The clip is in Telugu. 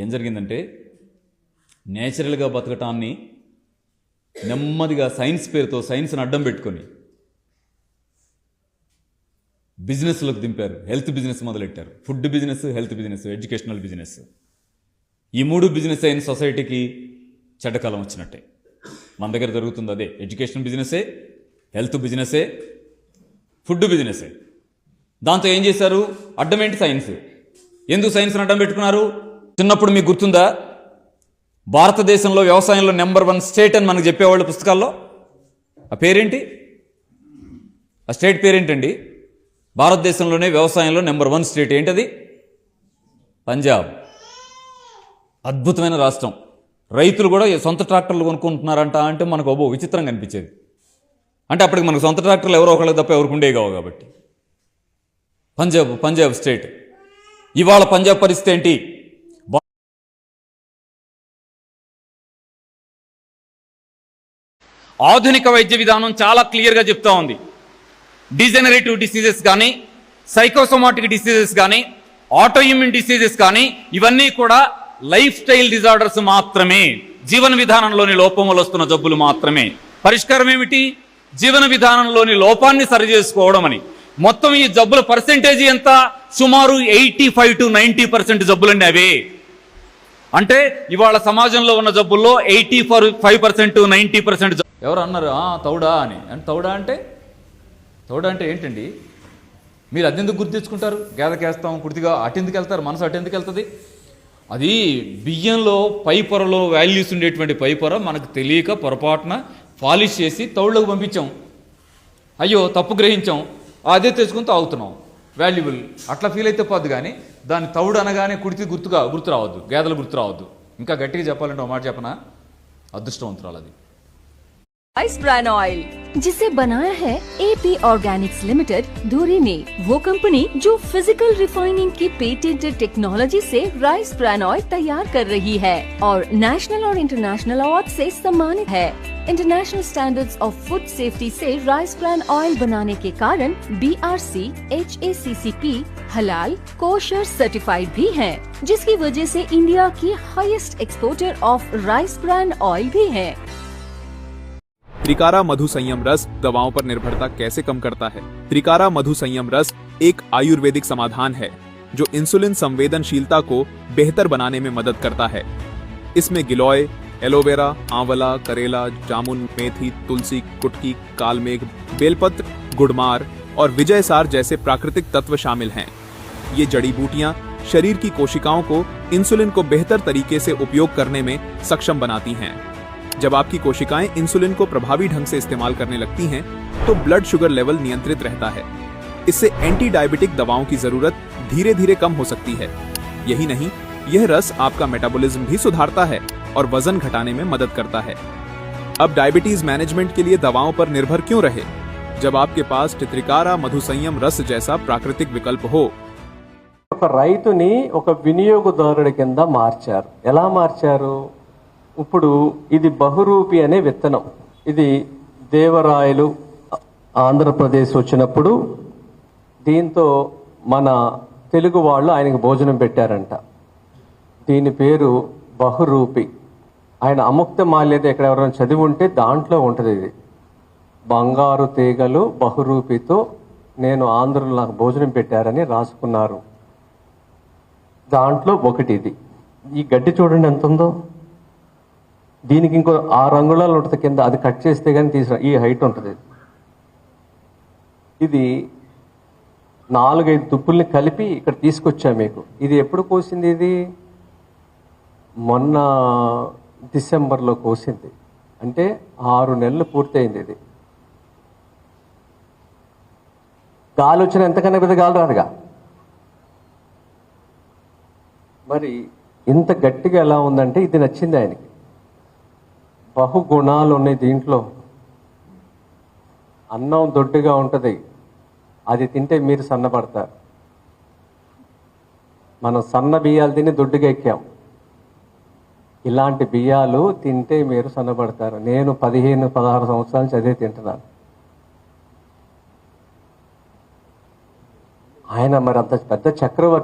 ఏం జరిగిందంటే నేచురల్గా బతకటాన్ని నెమ్మదిగా సైన్స్ పేరుతో సైన్స్ని అడ్డం పెట్టుకొని బిజినెస్లోకి దింపారు. హెల్త్ బిజినెస్ మొదలెట్టారు. Food business, health business, educational business. ఈ మూడు బిజినెస్ అయిన సొసైటీకి చెడ్డకాలం వచ్చినట్టే. మన దగ్గర జరుగుతుంది అదే. ఎడ్యుకేషన్ బిజినెసే, హెల్త్ బిజినెసే, ఫుడ్ బిజినెసే. దాంతో ఏం చేశారు? అడ్డమేంటి సైన్స్. ఎందుకు సైన్స్ని అడ్డం పెట్టుకున్నారు? చిన్నప్పుడు మీకు గుర్తుందా, భారతదేశంలో వ్యవసాయంలో నెంబర్ 1 స్టేట్ అని మనకు చెప్పేవాళ్ళు పుస్తకాల్లో. ఆ పేరేంటి? ఆ స్టేట్ పేరేంటండి? భారతదేశంలోనే వ్యవసాయంలో నెంబర్ 1 స్టేట్ ఏంటది? పంజాబ్. అద్భుతమైన రాష్ట్రం. రైతులు కూడా సొంత ట్రాక్టర్లు కొనుక్కుంటున్నారంట అంటే మనకు అబ్బో విచిత్రంగా అనిపించేది. అంటే అప్పటికి మనకు సొంత ట్రాక్టర్లు ఎవరో ఒకళ్ళకి తప్ప ఎవరికి ఉండేవి కావు కాబట్టి. పంజాబ్ స్టేట్. ఇవాళ పంజాబ్ పరిస్థితి ఏంటి? ఆధునిక వైద్య విధానం చాలా క్లియర్గా చెప్తా ఉంది. డిజెనరేటివ్ డిసీజెస్ కానీ, సైకోసోమాటిక్ డిసీజెస్ కానీ, ఆటోఇమ్యూన్ డిసీజెస్ కానీ, ఇవన్నీ కూడా లైఫ్ స్టైల్ డిజార్డర్స్ మాత్రమే. జీవన విధానంలోని లోపం వల్ల వస్తున్న జబ్బులు మాత్రమే. పరిష్కారం ఏమిటి? జీవన విధానంలోని లోపాన్ని సరిచేసుకోవడం అని. మొత్తం ఈ జబ్బుల పర్సెంటేజ్ ఎంత? సుమారు 85 to 90% జబ్బులండి అవే. అంటే ఇవాళ సమాజంలో ఉన్న జబ్బుల్లో 85% to 90% ఎవరు అన్నారు తౌడా అని. అంటే తౌడా అంటే ఏంటండి? మీరు అదెందుకు గుర్తు తెచ్చుకుంటారు? గేదకేస్తాం కుర్తిగా అటెందుకు వెళ్తారు? మనసు అటెందుకు వెళ్తుంది? అది బియ్యంలో పై పొరలో వాల్యూస్ ఉండేటువంటి పై పొర మనకు తెలియక పొరపాటున పాలిష్ చేసి తౌడులోకి పంపించాం. అయ్యో తప్పు గ్రహించాం, అదే తెచ్చుకుని తాగుతున్నాం. వాల్యుబుల్ అట్లా ఫీల్ అయితే పోద్దు. కానీ దాన్ని తౌడు అనగానే కుడితి గుర్తు రావద్దు, గేదలు గుర్తు రావద్దు. ఇంకా గట్టిగా చెప్పాలంటే ఒక మాట చెప్పనా, అదృష్టవంతురాలు అది. राइस ब्रान ऑयल जिसे बनाया है AP ऑर्गेनिक्स लिमिटेड धुरी ने, वो कंपनी जो फिजिकल रिफाइनिंग की पेटेंटेड टेक्नोलॉजी से राइस ब्रान ऑयल तैयार कर रही है और नेशनल और इंटरनेशनल अवार्ड से सम्मानित है। International standards of food safety से राइस ब्रान ऑयल बनाने के कारण BRC HACCP हलाल कोशर सर्टिफाइड भी है, जिसकी वजह से इंडिया की highest exporter of rice bran oil भी है। त्रिकारा मधु संयम रस दवाओं पर निर्भरता कैसे कम करता है? त्रिकारा मधु संयम रस एक आयुर्वेदिक समाधान है जो इंसुलिन संवेदनशीलता को बेहतर बनाने में मदद करता है। इसमें गिलोय, एलोवेरा, आंवला, करेला, जामुन, मेथी, तुलसी, कुटकी, कालमेघ, बेलपत्र, गुड़मार और विजयसार जैसे प्राकृतिक तत्व शामिल हैं। ये जड़ी बूटियां शरीर की कोशिकाओं को इंसुलिन को बेहतर तरीके से उपयोग करने में सक्षम बनाती हैं। जब आपकी कोशिकाएं इंसुलिन को प्रभावी ढंग से इस्तेमाल करने लगती हैं, तो ब्लड शुगर लेवल नियंत्रित रहता है। इससे एंटी डायबिटिक दवाओं की जरूरत धीरे धीरे कम हो सकती है। यही नहीं, यह रस आपका मेटाबॉलिज्म भी सुधारता है और वजन घटाने में मदद करता है। अब डायबिटीज मैनेजमेंट के लिए दवाओं पर निर्भर क्यों रहे, जब आपके पास त्रिकारा मधु संयम रस जैसा प्राकृतिक विकल्प हो। ఒక రైతుని ఒక వినియోగదారుడి కింద మార్చారు. ఎలా మార్చారు? ఇప్పుడు ఇది బహురూపి అనే విత్తనం. ఇది దేవరాయలు ఆంధ్రప్రదేశ్ వచ్చినప్పుడు దీంతో మన తెలుగు వాళ్ళు ఆయనకు భోజనం పెట్టారంట. దీని పేరు బహురూపి. ఆయన అముక్త మాల్యద ఎక్కడ ఎవరైనా చదివి ఉంటే దాంట్లో ఉంటుంది. ఇది బంగారు తీగలు బహురూపితో నేను ఆంధ్రులు నాకు భోజనం పెట్టారని రాసుకున్నారు. దాంట్లో ఒకటి ఇది. ఈ గడ్డి చూడండి ఎంత ఉందో. దీనికి ఇంకో 6 అంగుళాలు ఉంటుంది కింద. అది కట్ చేస్తే కానీ తీసిన ఈ హైట్ ఉంటుంది. ఇది 4-5 దుప్పుల్ని కలిపి ఇక్కడ తీసుకొచ్చా మీకు. ఇది ఎప్పుడు కోసింది? ఇది మొన్న డిసెంబర్లో కోసింది. అంటే 6 నెలలు పూర్తయింది. ఇది గాలి వచ్చిన ఎంతకన్నా పెద్ద గాలి రాదుగా. మరి ఇంత గట్టిగా ఎలా ఉందంటే ఇది నచ్చింది ఆయనకి. బహుగుణాలు ఉన్నాయి దీంట్లో. అన్నం దొడ్డుగా ఉంటుంది, అది తింటే మీరు సన్నపడతారు. మనం సన్న బియ్యాలు తిని దొడ్డుగా ఎక్కాం. ఇలాంటి బియ్యాలు తింటే మీరు సన్నపడతారు. నేను 15-16 సంవత్సరాల నుంచి అదే తింటున్నాను. ఆయన మరి అంత పెద్ద చక్రవర్తి.